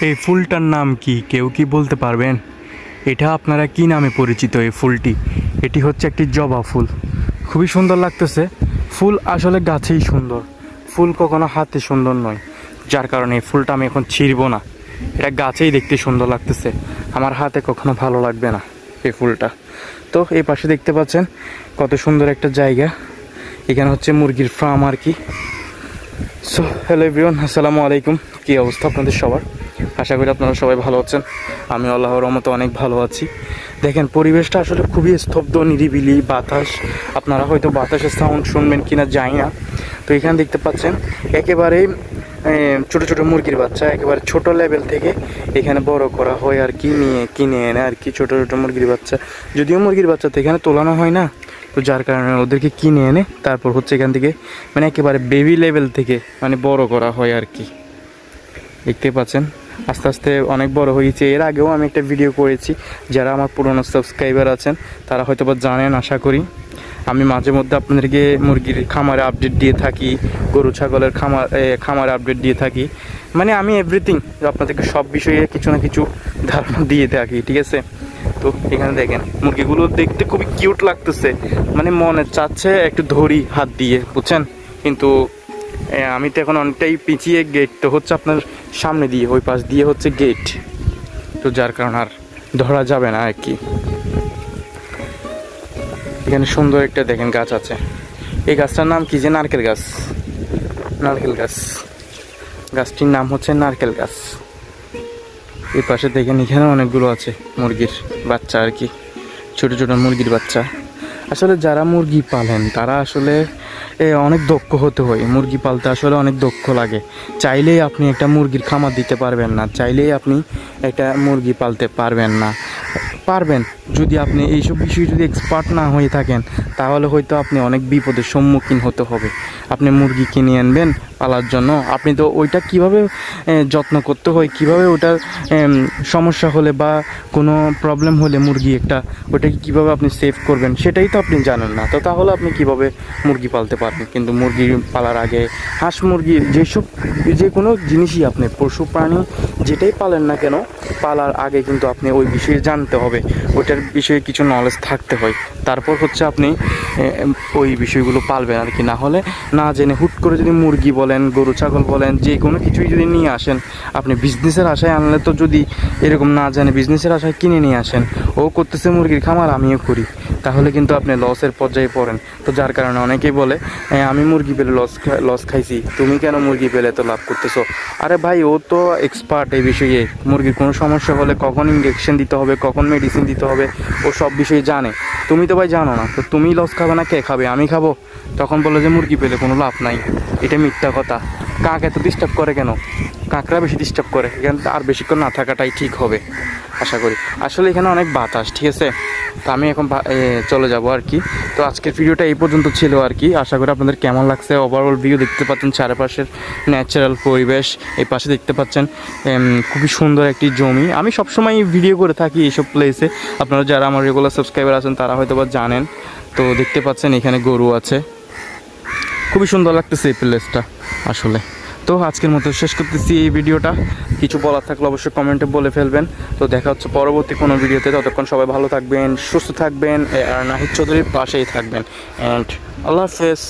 এই ফুলটার নাম কি কেউ কি বলতে পারবেন? এটা আপনারা কি নামে পরিচিত এই ফুলটি? এটি হচ্ছে একটি জবা ফুল। খুবই সুন্দর লাগতেছে। ফুল আসলে গাছেই সুন্দর, ফুল কখনো হাতে সুন্দর নয়, যার কারণে এই ফুলটা আমি এখন ছিঁড়ব না। এটা গাছেই দেখতে সুন্দর লাগতেছে, আমার হাতে কখনো ভালো লাগবে না এই ফুলটা। তো এই পাশে দেখতে পাচ্ছেন কত সুন্দর একটা জায়গা, এখানে হচ্ছে মুরগির ফার্ম আর কি। সো হ্যালো এভরিওয়ান, আসসালামু আলাইকুম। কী অবস্থা আপনাদের সবার? আশা করি আপনারা সবাই ভালো আছেন। আমি আল্লাহর রহমতে অনেক ভালো আছি। দেখেন পরিবেশটা আসলে খুবই স্তব্ধ, নিরিবিলি, বাতাস। আপনারা হয়তো বাতাসের সাউন্ড শুনবেন কিনা জানি না। তো এখানে দেখতে পাচ্ছেন একেবারে ছোট ছোট মুরগির বাচ্চা, একেবারে ছোট লেভেল থেকে এখানে বড় করা হয় আর কি, কিনে এনে আর কি ছোট ছোট মুরগির বাচ্চা। যদিও মুরগির বাচ্চা তো এখানে তোলানো হয় না, তো যার কারণে ওদেরকে কিনে এনে তারপর হচ্ছে এখান থেকে মানে একেবারে বেবি লেভেল থেকে মানে বড় করা হয় আর কি। দেখতে পাচ্ছেন আস্তে আস্তে অনেক বড় হয়েছে। এর আগেও আমি একটা ভিডিও করেছি, যারা আমার পুরনো সাবস্ক্রাইবার আছেন তারা হয়তো বা জানেন আশা করি। আমি মাঝে মধ্যে আপনাদেরকে মুরগির খামারে আপডেট দিয়ে থাকি, গরু ছাগলের খামারে আপডেট দিয়ে থাকি। মানে আমি এভরিথিং আপনাদেরকে সব বিষয়ে কিছু না কিছু ধারণা দিয়ে থাকি, ঠিক আছে? তো এখানে দেখেন মুরগিগুলো দেখতে খুবই কিউট লাগতেছে, মানে মনে চাচ্ছে একটু ধরি হাত দিয়ে, বুঝছেন? কিন্তু আমি তো এখন অনেকটাই পিছিয়ে, গেট তো হচ্ছে আপনার সামনে দিয়ে, ওই পাশ দিয়ে হচ্ছে গেট, তো যার কারণে আর ধরা যাবে না আর কি। এখানে সুন্দর একটা দেখেন গাছ আছে, এই গাছটার নাম কি যে নারকেল গাছ, নারকেল গাছ, গাছটির নাম হচ্ছে নারকেল গাছ। এই পাশে দেখেন এখানে অনেকগুলো আছে মুরগির বাচ্চা আর কি, ছোট ছোট মুরগির বাচ্চা। আসলে যারা মুরগি পালেন তারা আসলে অনেক দক্ষ হতে হয়। মুরগি পালতে আসলে অনেক দক্ষ লাগে। চাইলেই আপনি একটা মুরগির খামার দিতে পারবেন না, চাইলেই আপনি একটা মুরগি পালতে পারবেন না। পারবেন যদি আপনি এইসব বিষয়ে যদি এক্সপার্ট না হয়ে থাকেন, তাহলে হয়তো আপনি অনেক বিপদের সম্মুখীন হতে হবে। আপনি মুরগি কিনে আনবেন পালার জন্য, আপনি তো ওইটা কিভাবে যত্ন করতে হয়, কিভাবে ওটার সমস্যা হলে বা কোনো প্রবলেম হলে মুরগি একটা, ওটাকে কীভাবে আপনি সেভ করবেন সেটাই তো আপনি জানেন না। তো তাহলে আপনি কিভাবে মুরগি পালতে পারবেন? কিন্তু মুরগি পালার আগে, হাঁস মুরগি যে কোনো জিনিসই আপনি পশু প্রাণী যেটাই পালেন না কেন, পালার আগে কিন্তু আপনি ওই বিষয়ে জানতে হবে, ওইটার বিষয়ে কিছু নলেজ থাকতে হয়। তারপর হচ্ছে আপনি ওই বিষয়গুলো পালবেন আর কি। না হলে না জেনে হুট করে যদি মুরগি বলেন, গরু ছাগল বলেন, যে কোনো কিছুই যদি নিয়ে আসেন, আপনি বিজনেসের আশায় আনলে তো যদি এরকম না জানে বিজনেসের আশায় কিনে নিয়ে আসেন, ও করতেছে মুরগির খামার আমিও করি, তাহলে কিন্তু আপনি লসের পর্যায়ে পড়েন। তো যার কারণে অনেকেই বলে আমি মুরগি পেলে লস খাইছি, তুমি কেন মুরগি পেলে তো লাভ করতেছো? আরে ভাই, ও তো এক্সপার্ট এই বিষয়ে। মুরগির কোনো সমস্যা হলে কখন ইঞ্জেকশন দিতে হবে, কখন মেডিসিন দিতে হবে, ও সব বিষয়ে জানে। তুমি তো ভাই জানো না, তো তুমি লস খাবে না, কে খাবে? আমি খাবো? তখন বলে যে মুরগি পেলে কোনো লাভ নাই, এটা মিথ্যা কথা। কাক এত ডিস্টার্ব করে কেন? কাকরা বেশি ডিস্টার্ব করে, এখানে আর বেশিক্ষণ না থাকাটাই ঠিক হবে আশা করি। আসলে এখানে অনেক বাতাস, ঠিক আছে? তো আমি এখন চলে যাব আর কি। তো আজকের ভিডিওটা এই পর্যন্ত ছিল আর কি। আশা করি আপনাদের কেমন লাগছে। ওভারঅল ভিউ দেখতে পাচ্ছেন চারপাশের ন্যাচারাল পরিবেশ, এই পাশে দেখতে পাচ্ছেন খুবই সুন্দর একটি জমি। আমি সবসময় ভিডিও করে থাকি এইসব প্লেসে, আপনারা যারা আমার রেগুলার সাবস্ক্রাইবার আছেন তারা হয়তো বা জানেন। তো দেখতে পাচ্ছেন এখানে গরু আছে, খুবই সুন্দর লাগতেছে এই প্লেসটা আসলে। তো আজকের মতো শেষ করতেছি এই ভিডিওটা। কিছু বলার থাকলে অবশ্যই কমেন্টে বলে ফেলবেন। তো দেখা হচ্ছে পরবর্তী কোনো ভিডিওতে। ততক্ষণ সবাই ভালো থাকবেন, সুস্থ থাকবেন, আর নাহিদ চৌধুরীর পাশেই থাকবেন। অ্যান্ড আল্লাহ হাফেজ।